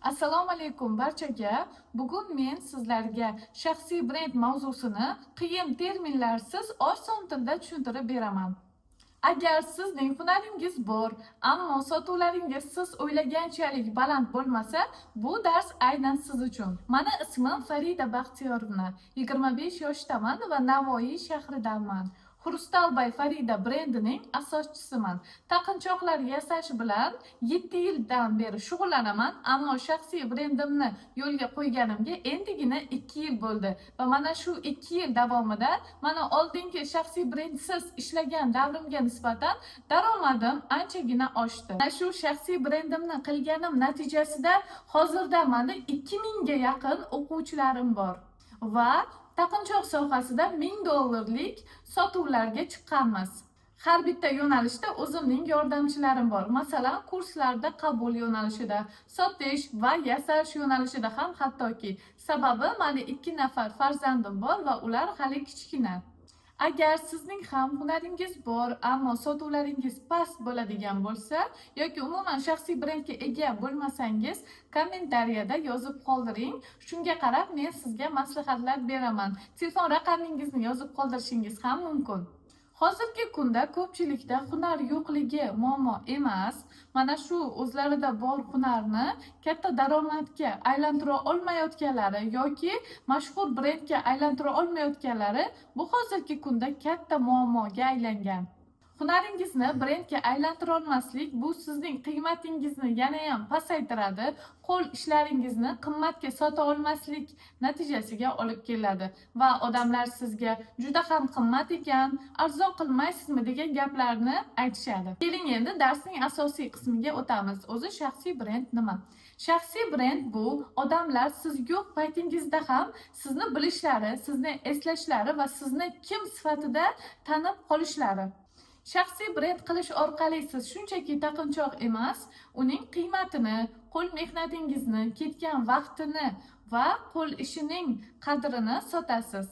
Assalomu alaykum barchaga. Bugun men sizlarga shaxsiy brend mavzusini qiyin terminlarsiz oson tilda tushuntirib beraman. Agar sizning hunaringiz bor, ammo sotuvlaringiz siz o'ylaganchalik baland bo'lmasa, bu dars aynan siz uchun. Mani ismim Farida Baxtiyorovna. 25 yoshdaman va Navoiy shahridanman. Xrustalbay Farida brendining asoschisiman. Taqinchoqlar yasash bilan 7 yildan beri shug'ullanaman, ammo shaxsiy brendimni yo'lga qo'yganimga endigina 2 yil bo'ldi va mana shu 2 yil davomida mana oldingi shaxsiy brendsiz ishlagan davrimga nisbatan daromadim anchagina oshdi. Mana shu shaxsiy brendimni qilganim natijasida hozirda menda 2000 ga yaqin o'quvchilarim bor va taqinchoq sohasida $1000 sotuvlarga chiqqanmiz. Har bitta yo'nalishda o'zimning yordamchilarim bor. Masalan, kurslarda qabul yo'nalishida, sotish va yasash yo'nalishida ham hattoki. Sababi meni 2 nafar farzandim bor va ular hali kichkina. Agar sizning ham hunaringiz bor, ammo sotuvlaringiz past bo'ladigan bo'lsa yoki umuman shaxsiy brendga ega bo'lmasangiz, kommentariyada yozib qoldiring. Shunga qarab men sizga maslahatlar beraman. Telefon raqamingizni yozib qoldirishingiz ham mumkin. Hozirgi kunda ko'pchilikda hunar yo'qligi muammo emas. Mana shu o'zlarida bor hunarni katta daromadga aylantira olmayotganlari yoki mashhur brendga aylantira olmayotganlari bu hozirgi kunda katta muammoga aylangan. Hunaringizni brendga aylantira olmaslik bu sizning qiymatingizni yana ham pasaytiradi, qo'l ishlaringizni qimmatga sota olmaslik natijasiga olib keladi va odamlar sizga juda ham qimmat ekan, arzon qilmaysizmi degan gaplarni aytishadi. Keling endi darsning asosiy qismiga o'tamiz. O'zi shaxsiy brend nima? Shaxsiy brend bu odamlar siz yo'q paytingizda ham sizni bilishlari, sizni eslashlari va sizni kim sifatida tanib qolishlari. Shaxsiy brend qilish orqali siz shunchaki taqinchoq emas, uning qiymatini, qo'l mehnatingizni, ketgan vaqtini va qo'l ishining qadrini sotasiz.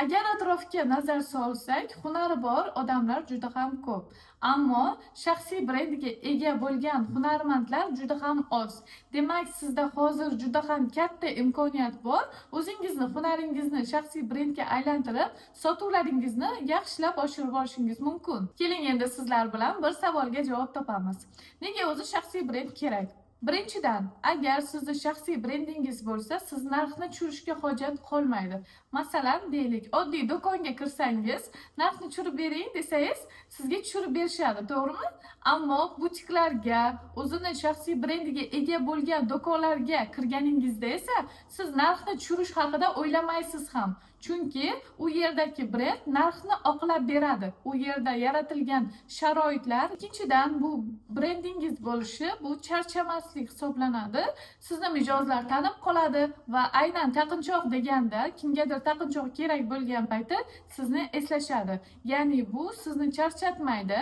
Agar atrofga nazar solsak, hunari bor odamlar juda ham ko'p. Ammo shaxsiy brendiga ega bo'lgan hunarmandlar juda ham oz. Demak, sizda hozir juda ham katta imkoniyat bor. O'zingizni, hunaringizni shaxsiy brendga aylantirib, sotuvlaringizni yaxshilab oshirib olishingiz mumkin. Keling endi sizlar bilan bir savolga javob topamiz. Nega o'zi shaxsiy brend kerak? Birinchidan, agar sizda shaxsiy brendingiz bo'lsa, siz narxni tushirishga hojat qolmaydi. Masalan, deylik, oddiy do'konga kirsangiz, narxni tushirib bering desangiz, sizga tushirib berishadi, to'g'rimi? Ammo butiklarga, o'zini shaxsiy brendiga ega bo'lgan do'konlarga kirganingizda esa, siz narxni tushirish haqida o'ylamaysiz ham. Chunki u yerdagi brend narxni oqlab beradi. U yerda yaratilgan sharoitlar, ikkinchidan bu brendingiz bo'lishi, bu charchamaslik hisoblanadi. Sizni mijozlar tanib qoladi va aynan taqinchoq deganda, kimgadir taqinchoq kerak bo'lgan payti sizni eslashadi. Ya'ni bu sizni charchatmaydi.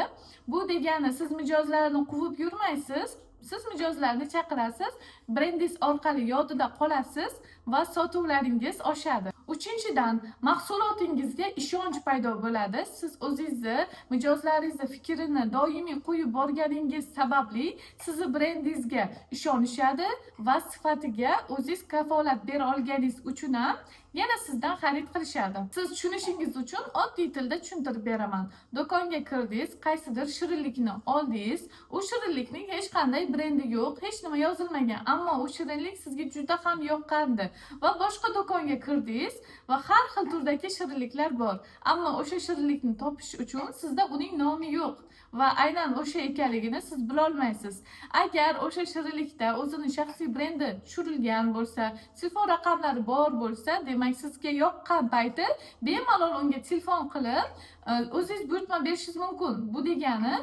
Bu degani siz mijozlarni quvib yurmaysiz. Siz mijozlarni chaqirasiz, brendingiz orqali yodida qolasiz va sotuvlaringiz oshadi. Uchinchidan, mahsulotingizga ishonch paydo bo'ladi. Siz o'zingizni, mijozlaringizni fikrini doimiy qo'yib borganingiz sababli sizni brendingizga ishonishadi va sifatiga o'zingiz kafolat bera olganingiz uchun ham yana sizdan xarid qilishadi. Siz tushunishingiz uchun oddiy tilda tushuntirib beraman. Do'konga kirdingiz, qaysidir shirinlikni oldingiz. U shirinlikning hech qanday brendi yo'q, hech nima yozilmagan, ammo u shirinlik sizga juda ham yoqqandi va boshqa do'konga kirdingiz va har xil turdagi shirinliklar bor. Ammo o'sha shirinlikni topish uchun sizda uning nomi yo'q va aynan o'sha ekanligini siz bila olmaysiz. Agar o'sha shirinlikda o'zining shaxsiy brendi tushirilgan bo'lsa, telefon raqamlari bor bo'lsa, demak sizga yoqqan payti bemalol unga telefon qilib, o'zingiz buyurtma berishingiz mumkin. Bu degani,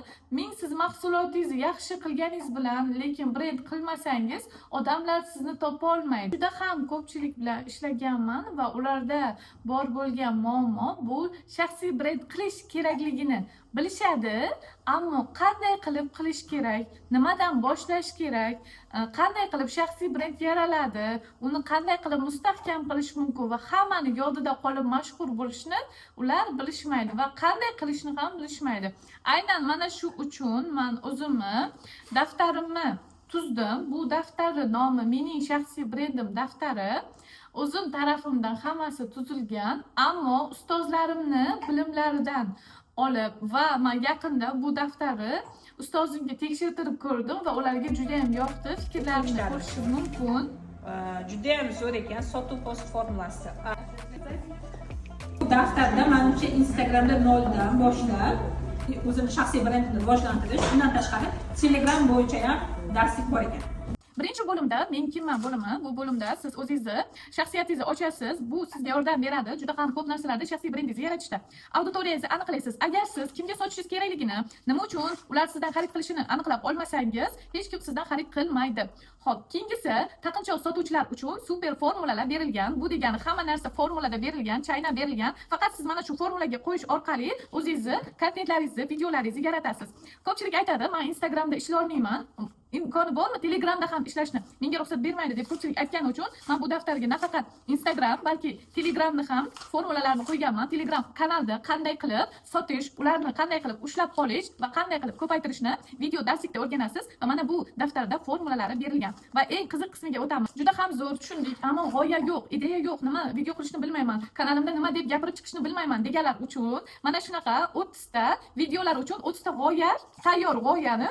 siz mahsulotingizni yaxshi qilganingiz bilan, lekin brend qilmasangiz, odamlar sizni topa olmaydi. Juda ham ko'pchilik bilan ishlaganman va ularda bor bo'lgan muammo bu shaxsiy brend qilish kerakligini bilishadi, ammo qanday qilib qilish kerak, nimadan boshlash kerak, qanday qilib shaxsiy brend yaraladi, uni qanday qilib mustahkam qilish mumkin va hammani yodida qolib mashhur bo'lishni ular bilishmaydi va qanday qilishni ham bilishmaydi. Aynan mana shu uchun men o'zimni daftarimni tuzdim. Bu daftarni nomi mening shaxsiy brendim daftari. O'zim tarafimdan hammasi tuzilgan, ammo ustozlarimni bilimlaridan olib va men yaqinda bu daftarni ustozimga tekshirtirib ko'rdim va ularga juda ham yoqdi. Fikrlarini ko'rishingiz mumkin. Juda ham zo'r ekan sotuv post formulasi. Bu daftarda menimcha Instagramda noldan boshlab o'zimni shaxsiy brendimni rivojlantirish, undan tashqari Telegram bo'yicha ham darslik bor ekan. Birinchi bo'limda men kimman bo'limi. Bu bo'limda siz o'zingizni shaxsiyatingizni ochasiz. Bu sizga yordam beradi. Juda ham ko'p narsalarni shaxsiy brendingizni yaratishda. Auditoriyangizni aniqlaysiz. Agar siz kimga sotishingiz kerakligini, nima uchun ular sizdan xarid qilishini aniqlab olmasangiz, hech kim sizdan xarid qilmaydi. Xo'p, keyingisi taqinchoq sotuvchilar uchun super formulalar berilgan. Bu degani hamma narsa formulada berilgan, chaynab berilgan. Faqat siz mana shu formulaga qo'yish orqali o'zingizni kontentlaringizni, videolaringizni yaratasiz. Ko'pchilik aytadi, "Men Instagramda ishlay olmayman." Imkoni bormi Telegramda ham ishlashni? Menga ruxsat bermaydi deb ko'pchilik aytgani uchun men bu daftarga nafaqat Instagram, balki Telegramni ham formulalarni qo'yganman. Telegram kanalda qanday qilib sotish, ularni qanday qilib ushlab qolish va qanday qilib ko'paytirishni video darslikda o'rganasiz va mana bu daftarda formulalari berilgan. Va eng qiziq qismiga o'tamiz. Juda ham zo'r tushundik, ammo g'oya yo'q, ideya yo'q, nima video qilishni bilmayman, kanalimda nima deb gapirib chiqishni bilmayman deganlar uchun mana shunaqa 30 ta videolar uchun 30 ta g'oya, tayyor g'oyani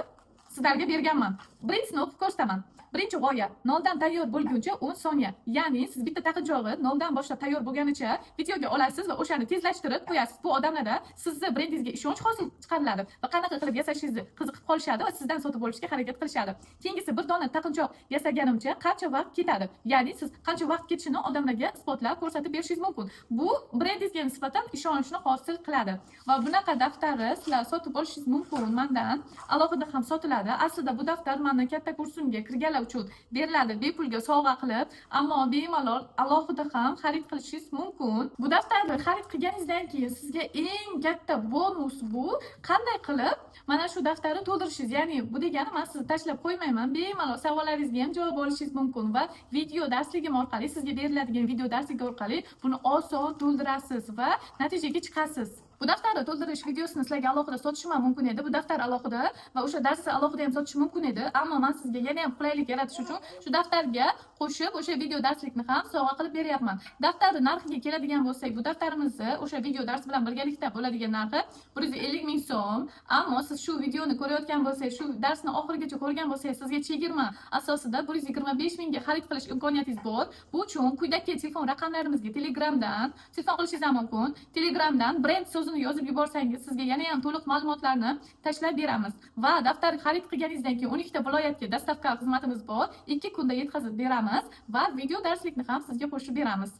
sizlarga berganman. Birinchisini o'qib ko'rsataman. Birinchi g'oya noldan tayyor bo'lguncha 10 soniya. Ya'ni siz bitta taqinchog'i noldan boshlab tayyor bo'lganicha videoga olasiz va o'shani tezlashtirib qo'yasiz. Bu odamlarda sizni brendingizga ishonch hosil chiqariladi va qanaqa qilib yasashingizni qiziqib qolishadi va sizdan sotib olishga harakat qilishadi. Keyingisi bir dona taqinchoq yasaganimcha qancha vaqt ketadi? Ya'ni siz qancha vaqt ketishini odamlarga isbotlab ko'rsatib berishingiz mumkin. Bu brendingizga nisbatan ishonchni hosil qiladi va bunaqa daftarni sizlar sotib olishingiz mumkin mendan. Alohida ham sotiladi. Aslida bu daftar mening katta kursimga kirganlar uchun beriladi bepulga sovg'a qilib, ammo bemalol alohida ham xarid qilishingiz mumkin. Bu daftarni xarid qilganingizdan keyin sizga eng katta bonus bu qanday qilib mana shu daftarni to'ldirishingiz. Ya'ni bu degani men sizni tashlab qo'ymayman. Bemalol savollaringizga ham javob olishingiz mumkin va video darsligim orqali sizga beriladigan video darsligi orqali buni oson to'ldirasiz va natijaga chiqasiz. Bu daftarni to'ldirish videosini sizlarga alohida sotishim mumkin edi. Bu daftar alohida va o'sha darsni alohida ham sotishim mumkin edi. Ammo men sizga yana ham qulaylik yaratish uchun shu daftarga qo'shib o'sha video darslikni ham sovg'a qilib beryapman. Daftarni narxiga keladigan bo'lsak, bu daftarimizni o'sha video dars bilan birgalikda bo'ladigan narxi 150 ming so'm. Ammo siz shu videoni ko'rayotgan bo'lsangiz, shu darsni oxirigacha ko'rgan bo'lsangiz, sizga chegirma asosida 125 mingga xarid qilish imkoniyatingiz bor. Bu uchun quyidagi telefon raqamlarimizga Telegramdan telefon qilishingiz mumkin. Telegramdan brend so'zini yozib yuborsangiz sizga yana ham to'liq ma'lumotlarni tashlab beramiz va daftar xarid qilganingizdan keyin 12 ta viloyatga dostavka xizmatimiz bor. 2 kunda yetkazib beramiz va video darslikni ham sizga qo'shib beramiz.